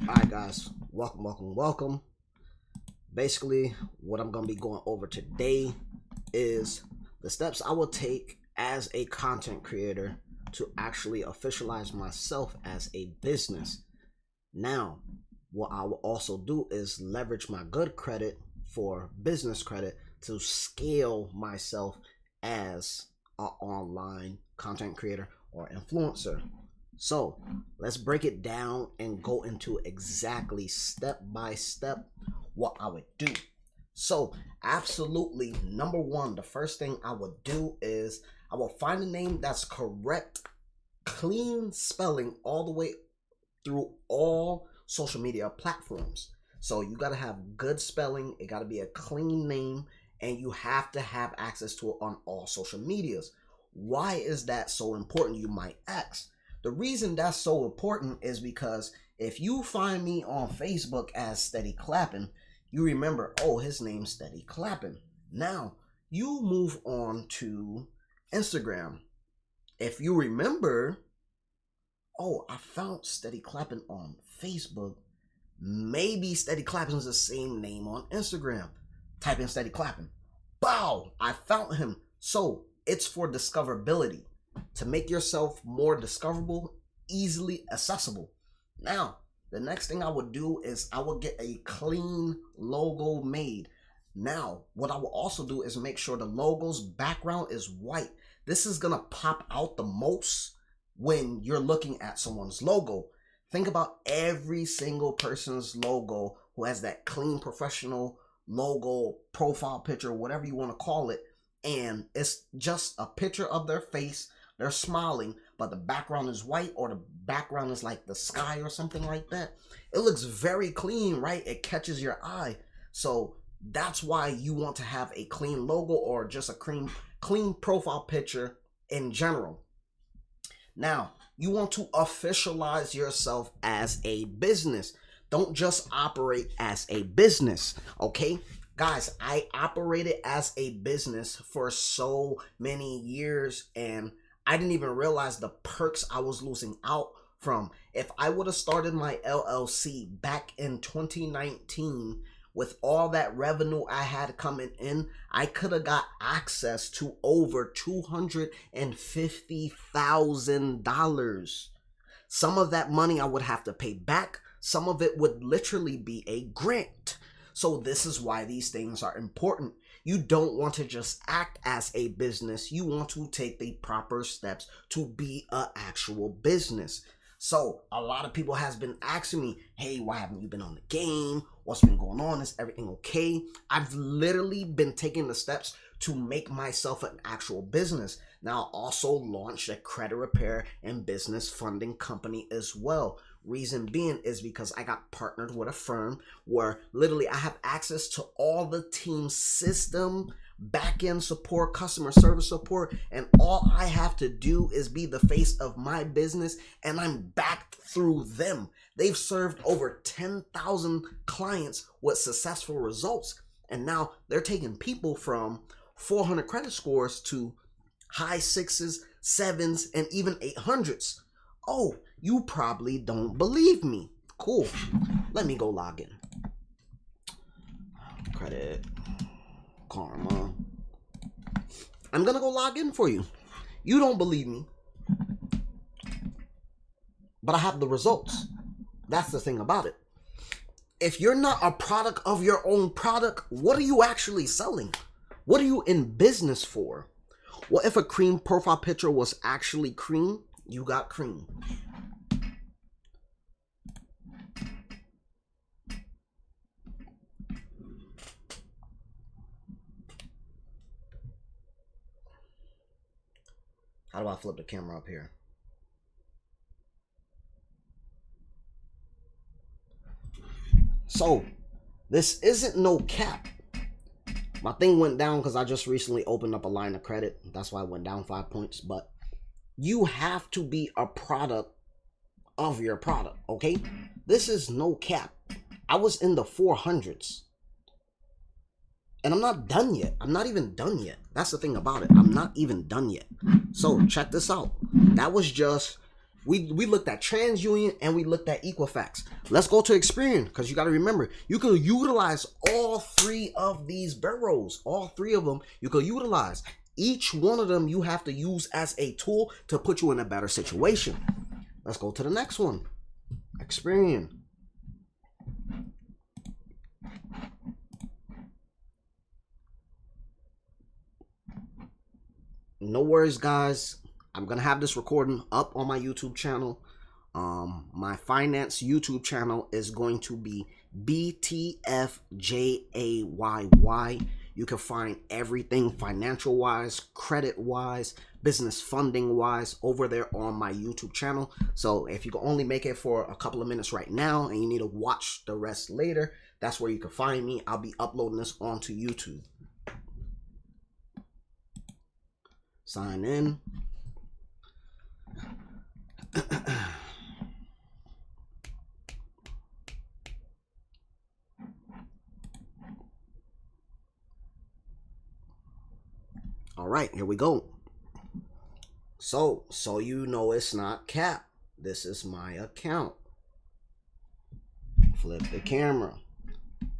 Alright guys, welcome. Basically, what I'm going to be going over today is the steps I will take as a content creator to actually officialize myself as a business. Now, what I will also do is leverage my good credit for business credit to scale myself as an online content creator or influencer. So let's break it down and go into exactly step by step what I would do. So absolutely, number one, the first thing I would do is I will find a name that's correct, clean spelling all the way through all social media platforms. So you got to have good spelling, it got to be a clean name, and you have to have access to it on all social medias. Why is that so important, you might ask? The reason that's so important is because if you find me on Facebook as Steady Clapping, you remember, oh, his name's Steady Clapping. Now, you move on to Instagram. If you remember, oh, I found Steady Clapping on Facebook. Maybe Steady Clapping is the same name on Instagram. Type in Steady Clapping. Bow! I found him. So, it's for discoverability. To make yourself more discoverable, easily accessible. Now, the next thing I would do is I would get a clean logo made. Now, what I will also do is make sure the logo's background is white. This is going to pop out the most when you're looking at someone's logo. Think about every single person's logo who has that clean professional logo, profile picture, whatever you want to call it. And it's just a picture of their face. They're smiling, but the background is white, or the background is like the sky or something like that. It looks very clean, right? It catches your eye. So that's why you want to have a clean logo or just a clean profile picture in general. Now, you want to officialize yourself as a business. Don't just operate as a business, okay? Guys, I operated as a business for so many years, and I didn't even realize the perks I was losing out from. If I would have started my LLC back in 2019 with all that revenue I had coming in, I could have got access to over $250,000. Some of that money I would have to pay back. Some of it would literally be a grant. So this is why these things are important. You don't want to just act as a business. You want to take the proper steps to be an actual business. So a lot of people has been asking me, hey, why haven't you been on the game? What's been going on? Is everything okay? I've literally been taking the steps to make myself an actual business. Now, also launched a credit repair and business funding company as well. Reason being is because I got partnered with a firm where literally I have access to all the team system, back-end support, customer service support, and all I have to do is be the face of my business, and I'm backed through them. They've served over 10,000 clients with successful results, and now they're taking people from 400 credit scores to high 6s, 7s, and even 800s. Oh, you probably don't believe me. Cool. Let me go log in. Credit Karma. I'm going to go log in for you. You don't believe me, but I have the results. That's the thing about it. If you're not a product of your own product, what are you actually selling? What are you in business for? What if a cream profile picture was actually cream? You got cream. How do I flip the camera up here? So, this isn't no cap. My thing went down because I just recently opened up a line of credit. That's why I went down 5 points. But you have to be a product of your product, okay? This is no cap. I was in the 400s. And I'm not done yet. I'm not even done yet. That's the thing about it. I'm not even done yet. So check this out. That was just We looked at TransUnion and we looked at Equifax. Let's go to Experian, because you got to remember, you can utilize all three of these bureaus. All three of them you can utilize. Each one of them you have to use as a tool to put you in a better situation. Let's go to the next one. Experian. No worries, guys. I'm going to have this recording up on my YouTube channel. My finance YouTube channel is going to be BTFJAYY. You can find everything financial wise, credit wise, business funding wise over there on my YouTube channel. So if you can only make it for a couple of minutes right now and you need to watch the rest later, that's where you can find me. I'll be uploading this onto YouTube. Sign in. All right, here we go. So you know it's not cap. This is my account. Flip the camera.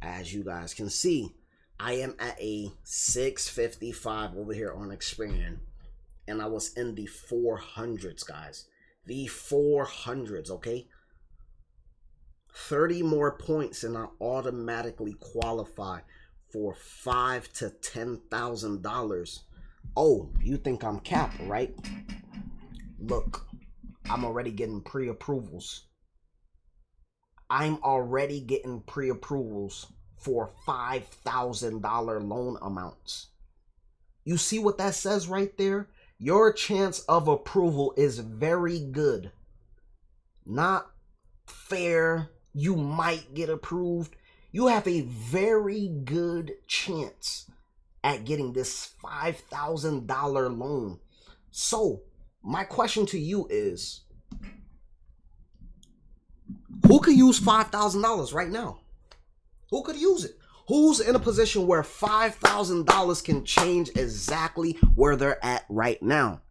As you guys can see, I am at a 655 over here on Experian. And I was in the 400s, guys. The 400s, okay? 30 more points and I automatically qualify for $5,000 to $10,000. Oh, you think I'm capped, right? Look, I'm already getting pre-approvals. I'm already getting pre-approvals for $5,000 loan amounts. You see what that says right there? Your chance of approval is very good. Not fair. You might get approved. You have a very good chance at getting this $5,000 loan. So, my question to you is, who could use $5,000 right now? Who could use it? Who's in a position where $5,000 can change exactly where they're at right now?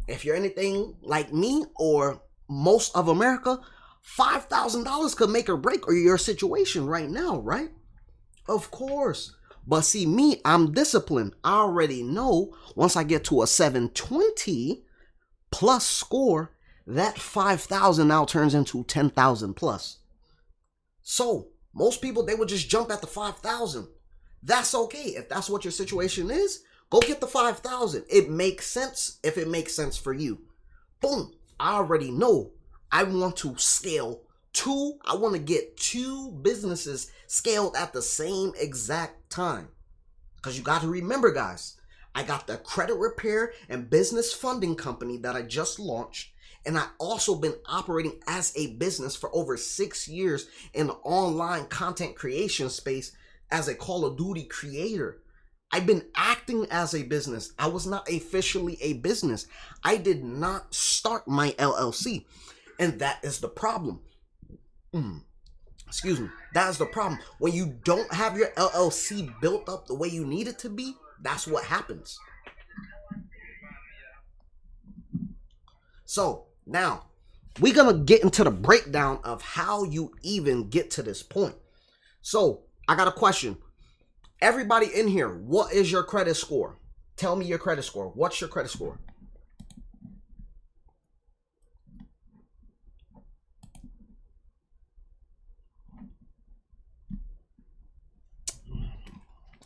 If you're anything like me or most of America, $5,000 could make or break your situation right now, right? Of course. But see, me, I'm disciplined. I already know once I get to a 720 plus score, that 5,000 now turns into 10,000 plus. So most people, they would just jump at the 5,000. That's okay. If that's what your situation is, go get the 5,000. It makes sense if it makes sense for you. Boom. I already know I want to scale two. I want to get two businesses scaled at the same exact time. Because you got to remember, guys, I got the credit repair and business funding company that I just launched. And I also been operating as a business for over 6 years in the online content creation space as a Call of Duty creator. I've been acting as a business. I was not officially a business. I did not start my LLC. And that is the problem. Excuse me. That is the problem. When you don't have your LLC built up the way you need it to be, that's what happens. So now we're going to get into the breakdown of how you even get to this point. So I got a question. Everybody in here, what is your credit score? Tell me your credit score. What's your credit score?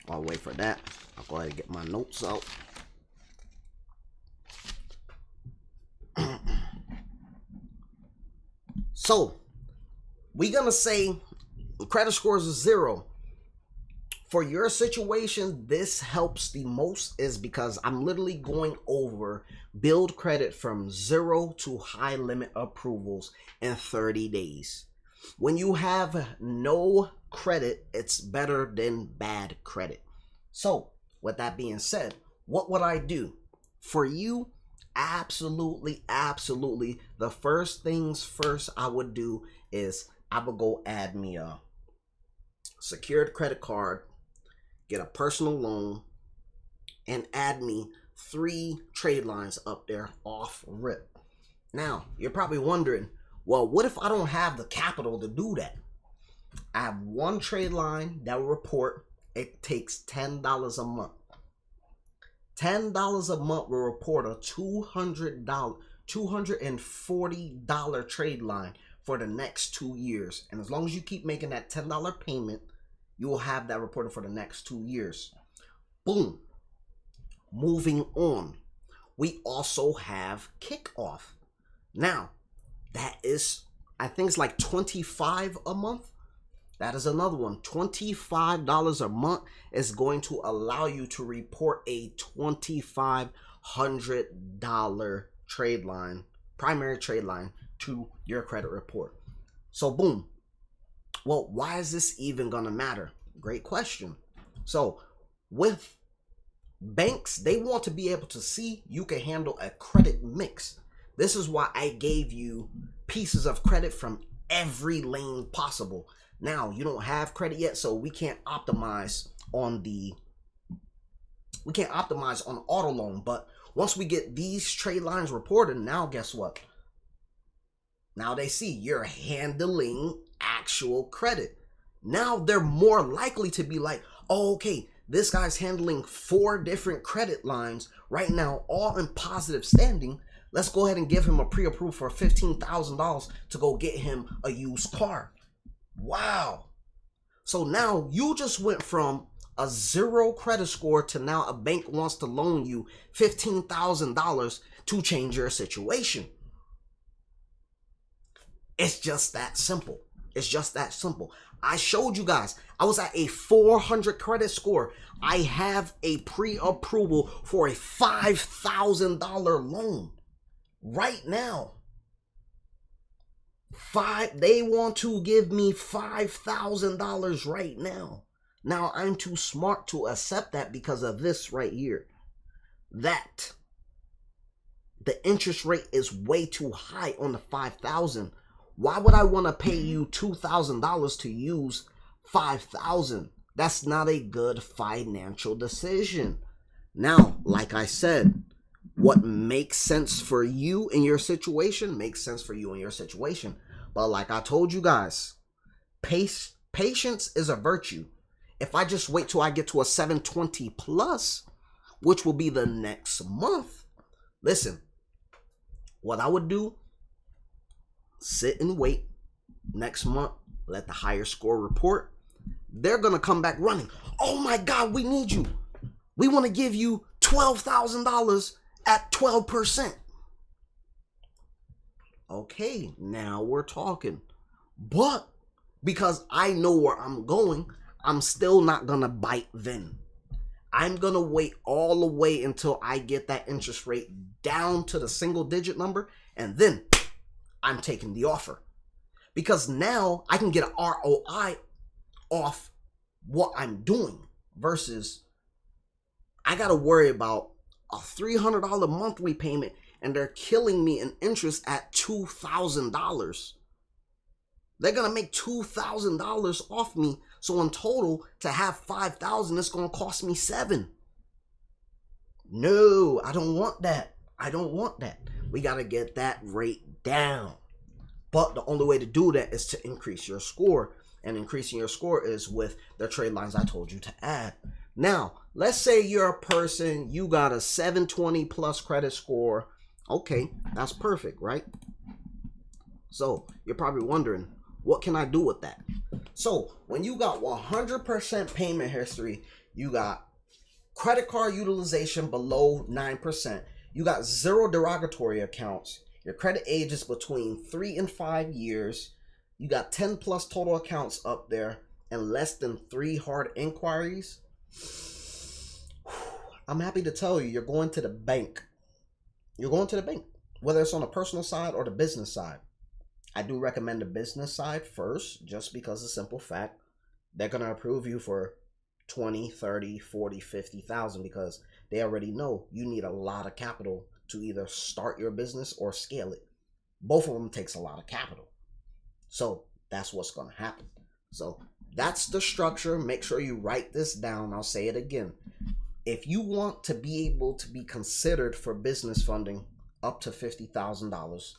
I'll wait for that. I'll go ahead and get my notes out. So we're going to say credit scores is 0. For your situation, this helps the most is because I'm literally going over build credit from 0 to high limit approvals in 30 days. When you have no credit, it's better than bad credit. So with that being said, what would I do? For you, absolutely, the first things first I would do is I would go add me a secured credit card, get a personal loan, and add me 3 trade lines up there off rip. Now, you're probably wondering, well, what if I don't have the capital to do that? I have one trade line that will report. It takes $10 a month. $10 a month will report a $240 trade line for the next 2 years. And as long as you keep making that $10 payment, you will have that reported for the next 2 years. Boom. Moving on. We also have kickoff. Now, that is, I think it's like $25 a month. That is another one. $25 a month is going to allow you to report a $2,500 trade line, primary trade line, to your credit report. So boom. Well, why is this even gonna matter? Great question. So with banks, they want to be able to see you can handle a credit mix. This is why I gave you pieces of credit from every lane possible. Now, you don't have credit yet, so we can't optimize on auto loan. But once we get these trade lines reported, now guess what? Now they see you're handling actual credit. Now they're more likely to be like, oh, okay, this guy's handling 4 different credit lines right now, all in positive standing. Let's go ahead and give him a pre-approved for $15,000 to go get him a used car. Wow. So now you just went from a 0 credit score to now a bank wants to loan you $15,000 to change your situation. It's just that simple. It's just that simple. I showed you guys, I was at a 400 credit score. I have a pre-approval for a $5,000 loan right now. They want to give me $5,000 right now. Now I'm too smart to accept that because of this right here. That the interest rate is way too high on the $5,000. Why would I want to pay you $2,000 to use $5,000? That's not a good financial decision. Now, like I said, what makes sense for you in your situation makes sense for you in your situation. But like I told you guys, patience is a virtue. If I just wait till I get to a 720 plus, which will be the next month, listen, what I would do, sit and wait next month, let the higher score report. They're going to come back running. Oh my God, we need you. We want to give you $12,000 at 12%. Okay, now we're talking. But because I know where I'm going, I'm still not going to bite then. I'm going to wait all the way until I get that interest rate down to the single digit number, and then I'm taking the offer. Because now I can get an ROI off what I'm doing versus I got to worry about a $300 monthly payment and they're killing me in interest at $2,000. They're going to make $2,000 off me. So in total, to have $5,000, it's going to cost me $7,000. No, I don't want that. I don't want that. We got to get that rate down. But the only way to do that is to increase your score. And increasing your score is with the trade lines I told you to add. Now, let's say you're a person, you got a 720 plus credit score. Okay, that's perfect, right? So you're probably wondering, what can I do with that? So when you got 100% payment history, you got credit card utilization below 9%, you got 0 derogatory accounts, your credit age is between 3 and 5 years, you got 10 plus total accounts up there, and less than 3 hard inquiries, I'm happy to tell you, you're going to the bank. You're going to the bank, whether it's on the personal side or the business side. I do recommend the business side first, just because of the simple fact they're going to approve you for 20, 30, 40, 50,000 because they already know you need a lot of capital to either start your business or scale it. Both of them takes a lot of capital. So that's what's going to happen. So that's the structure. Make sure you write this down. I'll say it again. If you want to be able to be considered for business funding, up to $50,000,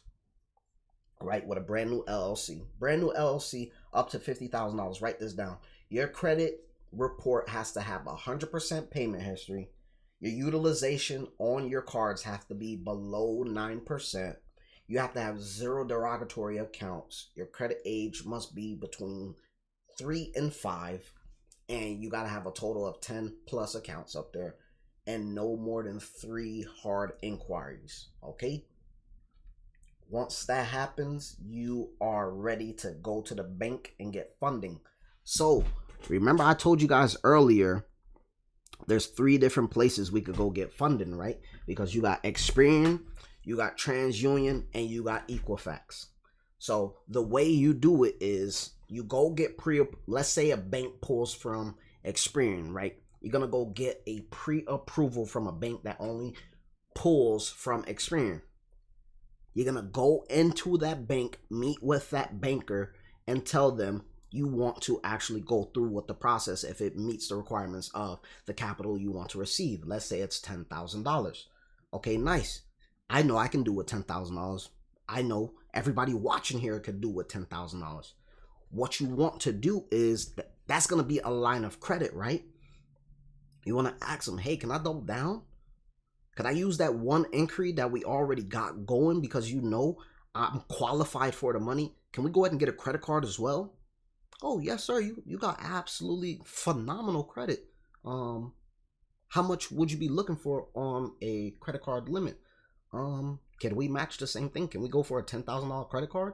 right? With a brand new LLC. Brand new LLC up to $50,000. Write this down. Your credit report has to have 100% payment history. Your utilization on your cards have to be below 9%. You have to have 0 derogatory accounts. Your credit age must be between 3 and 5. And you got to have a total of 10 plus accounts up there. And no more than 3 hard inquiries. Okay? Once that happens, you are ready to go to the bank and get funding. So, remember I told you guys earlier, there's 3 different places we could go get funding, right? Because you got Experian, you got TransUnion, and you got Equifax. So the way you do it is you go get let's say a bank pulls from Experian, right? You're going to go get a pre-approval from a bank that only pulls from Experian. You're going to go into that bank, meet with that banker, and tell them you want to actually go through with the process if it meets the requirements of the capital you want to receive. Let's say it's $10,000. Okay, nice. I know I can do with $10,000. I know everybody watching here could do with $10,000. What you want to do is that's going to be a line of credit, right? You want to ask them, hey, can I double down? Could I use that one inquiry that we already got going because you know I'm qualified for the money? Can we go ahead and get a credit card as well? Oh, yes, sir. You got absolutely phenomenal credit. How much would you be looking for on a credit card limit? Can we match the same thing? Can we go for a $10,000 credit card?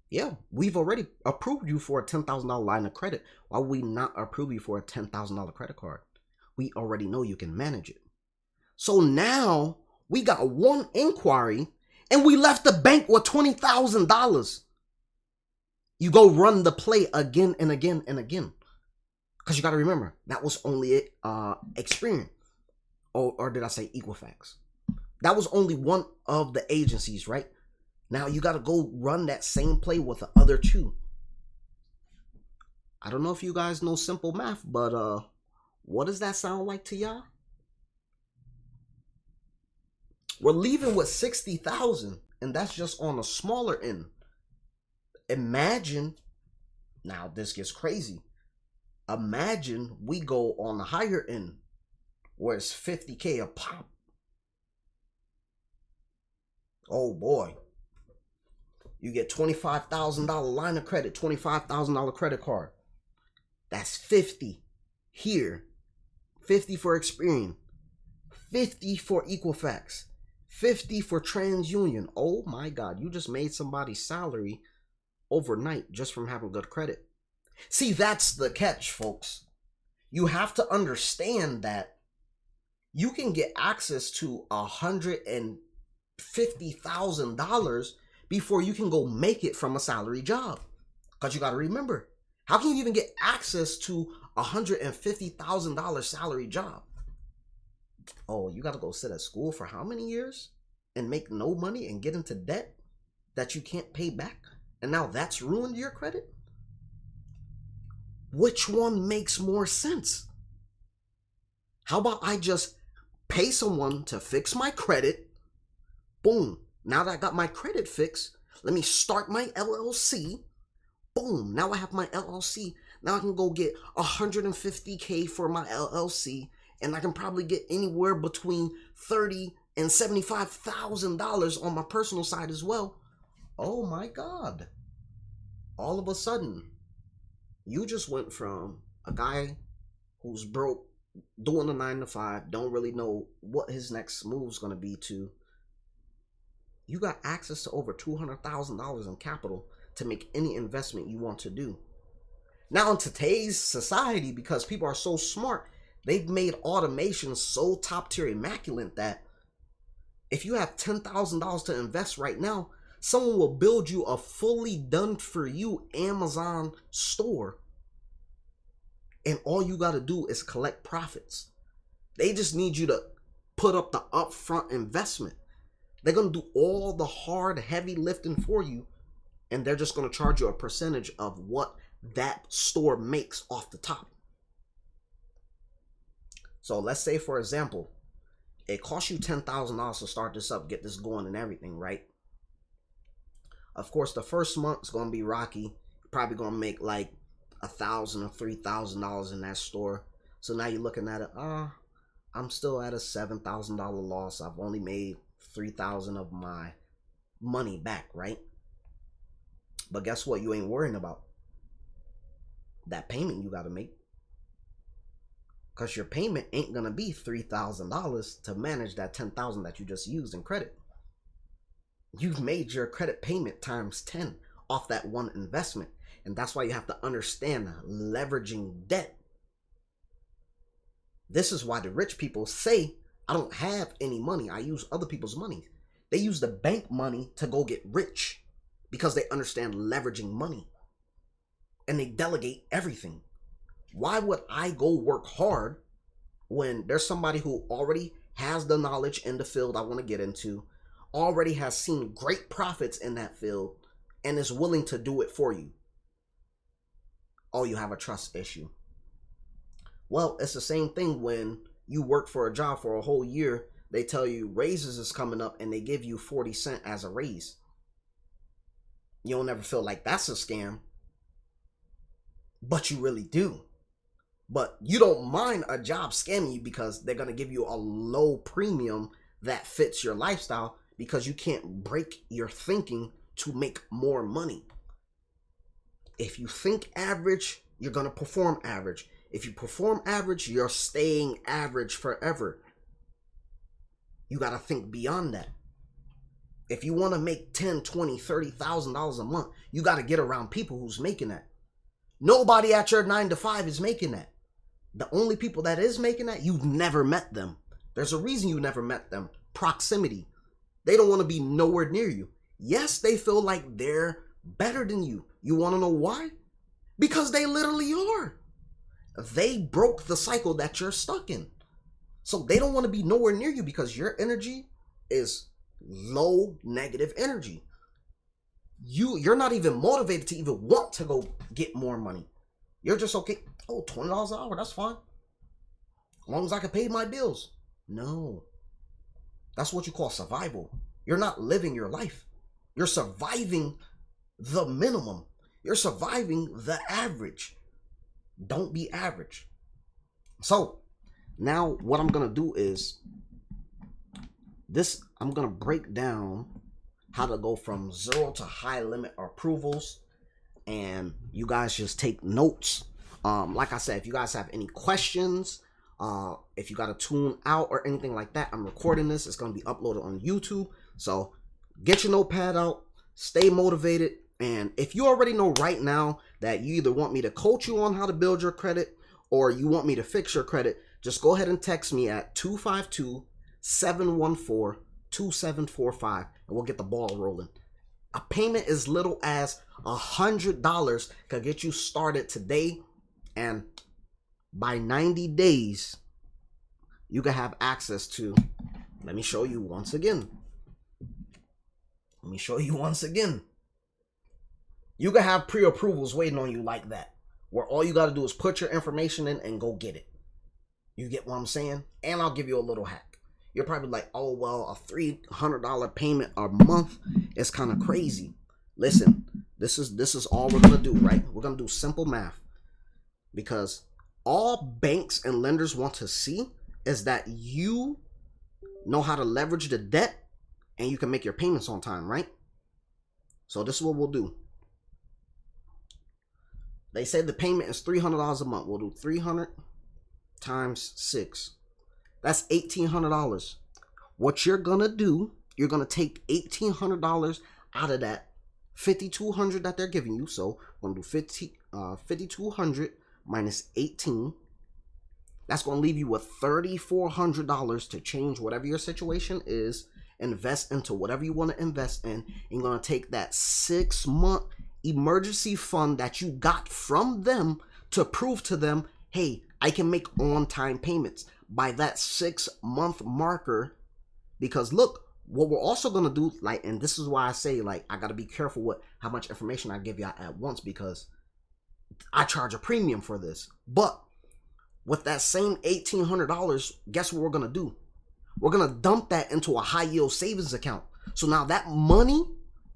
Yeah, we've already approved you for a $10,000 line of credit. Why would we not approve you for a $10,000 credit card? We already know you can manage it. So now we got one inquiry and we left the bank with $20,000. You go run the play again and again and again. Because you got to remember, that was only Experian. Or did I say Equifax? That was only one of the agencies, right? Now you got to go run that same play with the other 2. I don't know if you guys know simple math, but what does that sound like to y'all? We're leaving with 60,000, and that's just on a smaller end. Imagine, now this gets crazy. Imagine we go on the higher end, where it's 50K a pop. Oh boy. You get $25,000 line of credit, $25,000 credit card. That's 50 here. 50 for Experian. 50 for Equifax. 50 for TransUnion. Oh my God, you just made somebody's salary overnight just from having good credit. See, that's the catch, folks. You have to understand that you can get access to $150,000 before you can go make it from a salary job. Because you got to remember, how can you even get access to $150,000 salary job? Oh, you got to go sit at school for how many years and make no money and get into debt that you can't pay back? And now that's ruined your credit? Which one makes more sense? How about I just pay someone to fix my credit? Boom. Now that I got my credit fixed, let me start my LLC. Boom. Now I have my LLC. Now I can go get $150K for my LLC. And I can probably get anywhere between $30,000 and $75,000 on my personal side as well. Oh my God. All of a sudden, you just went from a guy who's broke, doing a 9-to-5, don't really know what his next move's going to be, to you got access to over $200,000 in capital to make any investment you want to do. Now in today's society, because people are so smart, they've made automation so top tier immaculate that if you have $10,000 to invest right now, someone will build you a fully done for you Amazon store. And all you got to do is collect profits. They just need you to put up the upfront investment. They're going to do all the hard, heavy lifting for you. And they're just going to charge you a percentage of what that store makes off the top. So let's say, for example, it costs you $10,000 to start this up, get this going and everything, right? Of course, the first month is going to be rocky. You're probably going to make like $1,000 or $3,000 in that store. So now you're looking at it, I'm still at a $7,000 loss. I've only made $3,000 of my money back, right? But guess what? You ain't worrying about that payment you got to make, because your payment ain't gonna be $3,000 to manage that $10,000 that you just used in credit. You've made your credit payment times 10 off that one investment, and that's why you have to understand leveraging debt. This is why the rich people say, I don't have any money, I use other people's money. They use the bank money to go get rich because they understand leveraging money, and they delegate everything. Why would I go work hard when there's somebody who already has the knowledge in the field I want to get into, already has seen great profits in that field, and is willing to do it for you? Oh, you have a trust issue. Well, it's the same thing when you work for a job for a whole year. They tell you raises is coming up and they give you 40 cents as a raise. You'll never feel like that's a scam, but you really do. But you don't mind a job scamming you because they're going to give you a low premium that fits your lifestyle, because you can't break your thinking to make more money. If you think average, you're going to perform average. If you perform average, you're staying average forever. You got to think beyond that. If you want to make $10,000, $20,000, $30,000 a month, you got to get around people who's making that. Nobody at your 9 to 5 is making that. The only people that is making that, you've never met them. There's a reason you never met them. Proximity. They don't want to be nowhere near you. Yes, they feel like they're better than you. You want to know why? Because they literally are. They broke the cycle that you're stuck in. So they don't want to be nowhere near you because your energy is low negative energy. You're not even motivated to even want to go get more money. You're just okay. Oh, $20 an hour, that's fine. As long as I can pay my bills. No. That's what you call survival. You're not living your life. You're surviving the minimum. You're surviving the average. Don't be average. So now what I'm going to do is I'm going to break down how to go from 0 to high limit approvals, and you guys just take notes. Like I said, if you guys have any questions, if you got to tune out or anything like that, I'm recording this. It's going to be uploaded on YouTube. So get your notepad out, stay motivated. And if you already know right now that you either want me to coach you on how to build your credit or you want me to fix your credit, just go ahead and text me at 252-714-2745 and we'll get the ball rolling. A payment as little as $100 could get you started today, and by 90 days you can have access to, let me show you once again. You can have pre-approvals waiting on you like that, where all you got to do is put your information in and go get it. You get what I'm saying? And I'll give you a little hack. You're probably like, oh, well, a $300 payment a month is kind of crazy. Listen, this is all we're going to do, right? We're going to do simple math, because all banks and lenders want to see is that you know how to leverage the debt and you can make your payments on time, right? So this is what we'll do. They say the payment is $300 a month. We'll do 300 times 6. That's $1,800. What you're going to do, you're going to take $1,800 out of that $5,200 that they're giving you. So we're going to do $5,200 minus 18. That's going to leave you with $3,400 to change whatever your situation is, invest into whatever you want to invest in. You're going to take that 6-month emergency fund that you got from them to prove to them, hey, I can make on-time payments by that 6-month marker. Because look, what we're also going to do, like, and this is why I say, like, I got to be careful with how much information I give you at once, because I charge a premium for this. But with that same $1,800, guess what we're going to do? We're going to dump that into a high yield savings account. So now that money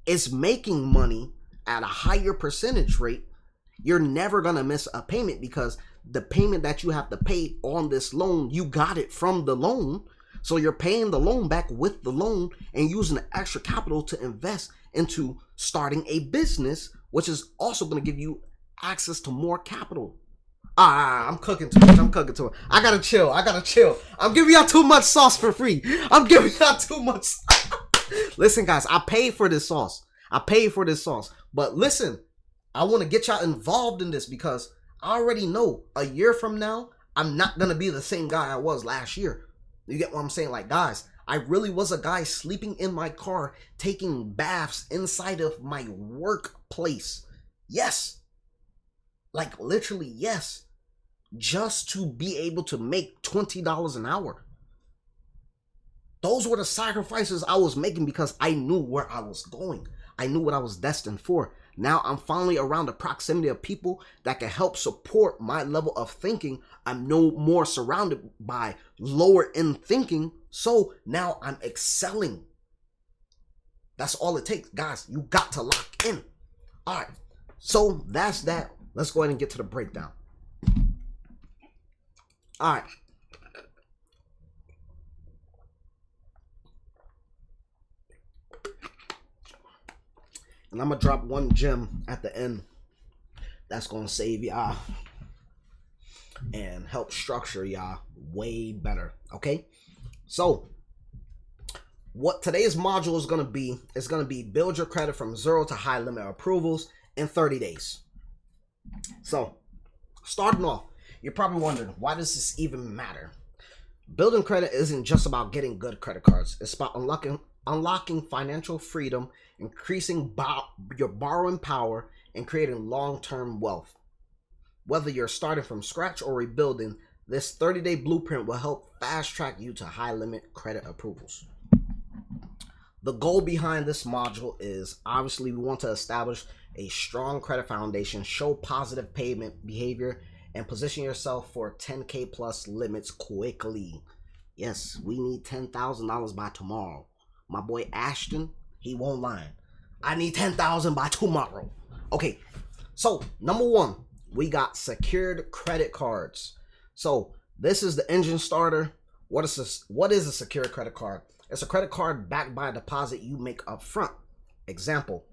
is making money at a higher percentage rate. You're never going to miss a payment because the payment that you have to pay on this loan, you got it from the loan. So you're paying the loan back with the loan and using the extra capital to invest into starting a business, which is also going to give you access to more capital. I'm cooking too much. I gotta chill. I'm giving y'all too much sauce for free. I'm giving y'all too much. Listen, guys, I paid for this sauce. But listen, I want to get y'all involved in this because I already know a year from now, I'm not going to be the same guy I was last year. You get what I'm saying? Like, guys, I really was a guy sleeping in my car, taking baths inside of my workplace. Yes. Like, literally, yes. Just to be able to make $20 an hour. Those were the sacrifices I was making because I knew where I was going. I knew what I was destined for. Now I'm finally around the proximity of people that can help support my level of thinking. I'm no more surrounded by lower end thinking. So now I'm excelling. That's all it takes. Guys, you got to lock in. All right. So that's that. Let's go ahead and get to the breakdown. All right. And I'm going to drop one gem at the end that's going to save y'all and help structure y'all way better. Okay? So, what today's module is going to be build your credit from 0 to high limit approvals in 30 days. So, starting off, you're probably wondering, why does this even matter? Building credit isn't just about getting good credit cards. It's about unlocking financial freedom, increasing your borrowing power, and creating long-term wealth. Whether you're starting from scratch or rebuilding, this 30-day blueprint will help fast-track you to high-limit credit approvals. The goal behind this module is, obviously, we want to establish a strong credit foundation, show positive payment behavior, and position yourself for 10K plus limits quickly. Yes, we need $10,000 by tomorrow. My boy Ashton, he won't lie. I need $10,000 by tomorrow. Okay, so number one, we got secured credit cards. So this is the engine starter. What is a secured credit card? It's a credit card backed by a deposit you make up front. Example,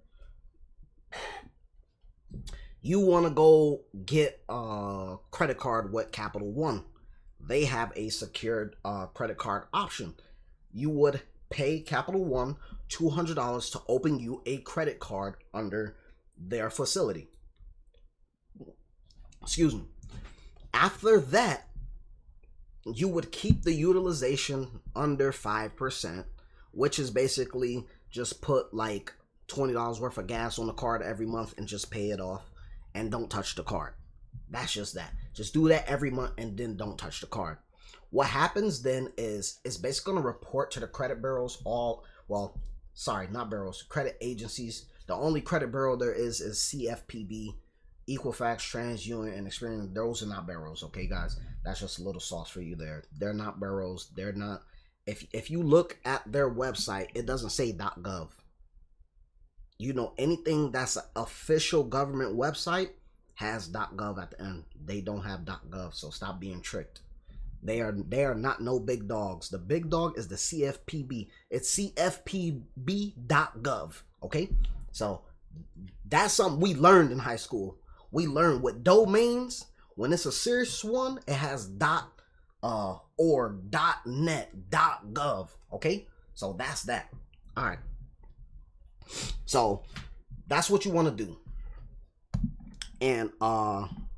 you want to go get a credit card with Capital One. They have a secured credit card option. You would pay Capital One $200 to open you a credit card under their facility. Excuse me. After that, you would keep the utilization under 5%, which is basically just put like $20 worth of gas on the card every month and just pay it off and don't touch the card. That's just that. Just do that every month and then don't touch the card. What happens then is it's basically going to report to the credit bureaus credit agencies. The only credit bureau there is CFPB, Equifax, TransUnion, and Experian. Those are not bureaus, okay, guys? That's just a little sauce for you there. They're not bureaus. They're not. If you look at their website, it doesn't say .gov. You know, anything that's an official government website has .gov at the end. They don't have .gov, so stop being tricked. They are not no big dogs. The big dog is the CFPB. It's CFPB.gov. Okay, so that's something we learned in high school. We learned with domains, when it's a serious one, it has or .net, .gov. Okay, so that's that. All right. So that's what you want to do. And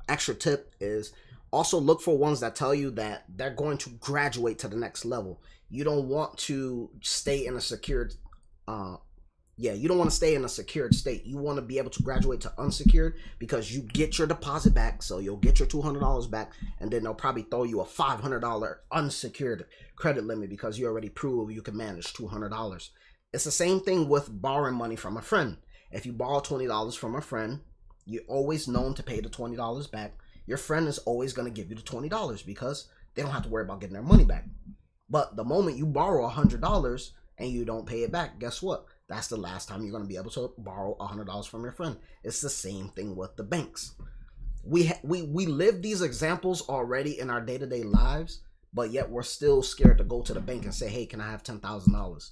extra tip is also look for ones that tell you that they're going to graduate to the next level. You don't want to stay in a secured you don't want to stay in a secured state. You want to be able to graduate to unsecured because you get your deposit back, so you'll get your $200 back, and then they'll probably throw you a $500 unsecured credit limit because you already proved you can manage $200. It's the same thing with borrowing money from a friend. If you borrow $20 from a friend, you're always known to pay the $20 back. Your friend is always going to give you the $20 because they don't have to worry about getting their money back. But the moment you borrow $100 and you don't pay it back, guess what? That's the last time you're going to be able to borrow $100 from your friend. It's the same thing with the banks. We live these examples already in our day-to-day lives, but yet we're still scared to go to the bank and say, hey, can I have $10,000?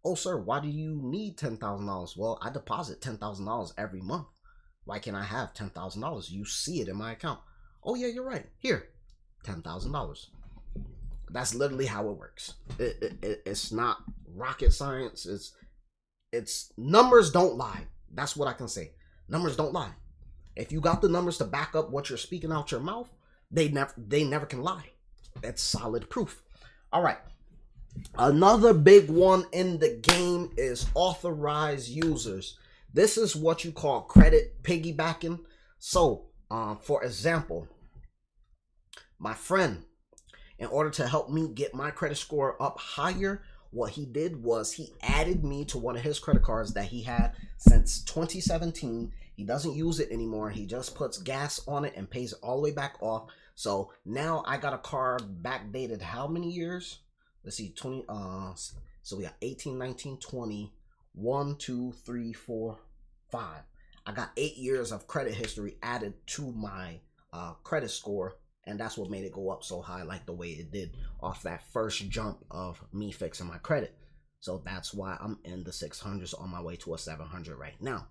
Oh, sir, why do you need $10,000? Well, I deposit $10,000 every month. Why can't I have $10,000? You see it in my account. Oh, yeah, you're right. Here, $10,000. That's literally how it works. It's not rocket science. It's numbers don't lie. That's what I can say. Numbers don't lie. If you got the numbers to back up what you're speaking out your mouth, they never can lie. That's solid proof. All right. Another big one in the game is authorized users. This is what you call credit piggybacking. So, for example, my friend, in order to help me get my credit score up higher, what he did was he added me to one of his credit cards that he had since 2017. He doesn't use it anymore. He just puts gas on it and pays it all the way back off. So now I got a card backdated how many years? Let's see, 20, so we got 18, 19, 20, 1, 2, 3, 4, 5. I got 8 years of credit history added to my credit score, and that's what made it go up so high like the way it did off that first jump of me fixing my credit. So that's why I'm in the 600s on my way to a 700 right now.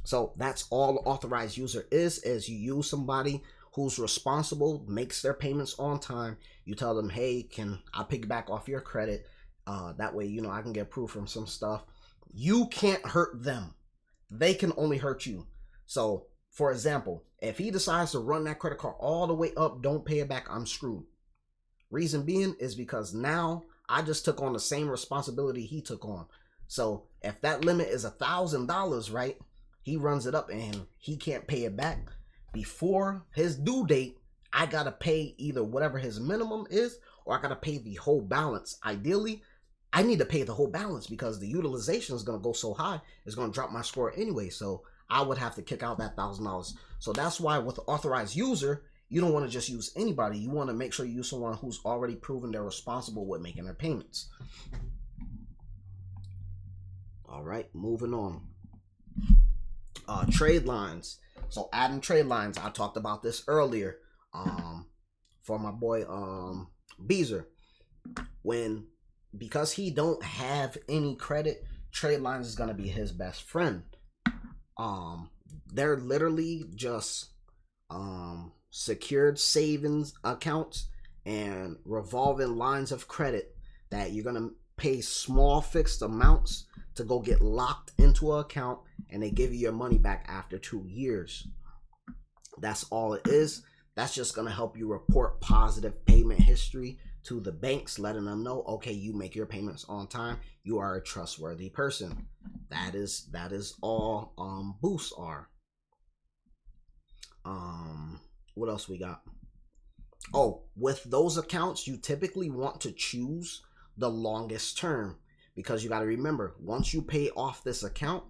So that's all authorized user is you use somebody who's responsible, makes their payments on time. You tell them, hey, can I piggyback off your credit? That way, I can get approved from some stuff. You can't hurt them. They can only hurt you. So, for example, if he decides to run that credit card all the way up, don't pay it back, I'm screwed. Reason being is because now I just took on the same responsibility he took on. So if that limit is $1,000, right? He runs it up and he can't pay it back. Before his due date, I gotta pay either whatever his minimum is, or I gotta pay the whole balance. Ideally, I need to pay the whole balance because the utilization is gonna go so high, it's gonna drop my score anyway. So I would have to kick out that $1,000. So that's why with the authorized user, you don't want to just use anybody. You want to make sure you use someone who's already proven they're responsible with making their payments. All right, moving on. Trade lines. So adding trade lines, I talked about this earlier. For my boy Beezer, because he don't have any credit, trade lines is gonna be his best friend. They're literally just secured savings accounts and revolving lines of credit that you're gonna pay small fixed amounts to go get locked into an account, and they give you your money back after 2 years. That's all it is. That's just gonna help you report positive payment history to the banks, letting them know, okay, you make your payments on time, you are a trustworthy person. That is all boosts are. What else we got? Oh, with those accounts, you typically want to choose the longest term, because you got to remember, once you pay off this account,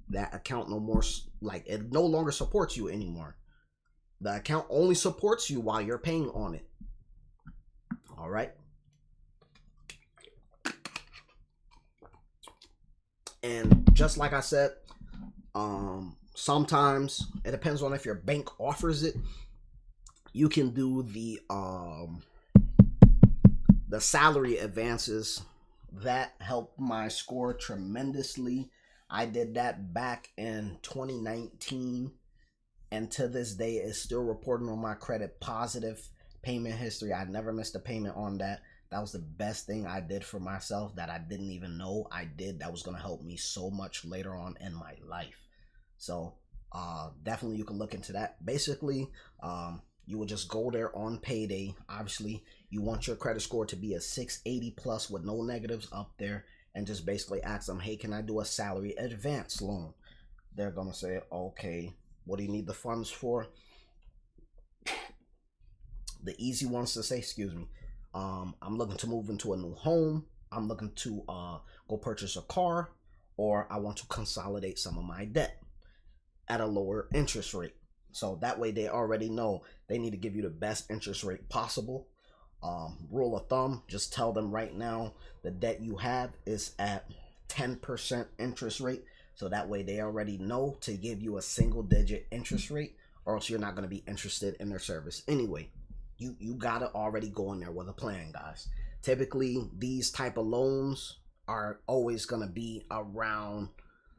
that account it no longer supports you anymore. The account only supports you while you're paying on it. All right. And just like I said, sometimes it depends on if your bank offers it. You can do the salary advances. That helped my score tremendously. I did that back in 2019, and to this day it's still reporting on my credit positive payment history. I never missed a payment on that. That was the best thing I did for myself that I didn't even know I did. That was going to help me so much later on in my life. So definitely you can look into that. Basically, you will just go there on payday. Obviously, you want your credit score to be a 680 plus with no negatives up there, and just basically ask them, hey, can I do a salary advance loan? They're going to say, okay, what do you need the funds for? The easy ones to say, excuse me, I'm looking to move into a new home. I'm looking to go purchase a car, or I want to consolidate some of my debt at a lower interest rate. So that way they already know they need to give you the best interest rate possible. Rule of thumb, just tell them right now the debt you have is at 10% interest rate, so that way they already know to give you a single digit interest rate, or else you're not going to be interested in their service anyway. You gotta already go in there with a plan, guys. Typically these type of loans are always going to be around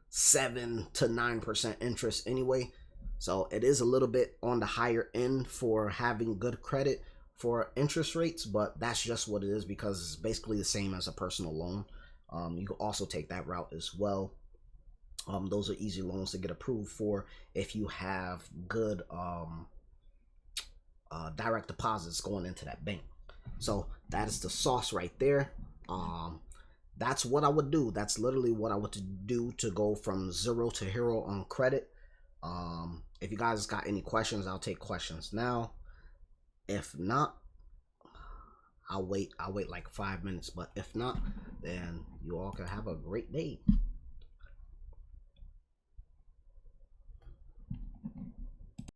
7 to 9% interest anyway, so it is a little bit on the higher end for having good credit for interest rates, but that's just what it is because it's basically the same as a personal loan. You can also take that route as well. Those are easy loans to get approved for if you have good direct deposits going into that bank. So that is the sauce right there. That's what I would do. That's literally what I would do to go from 0 to hero on credit. If you guys got any questions, I'll take questions now. If not, I'll wait like 5 minutes. But if not, then you all can have a great day.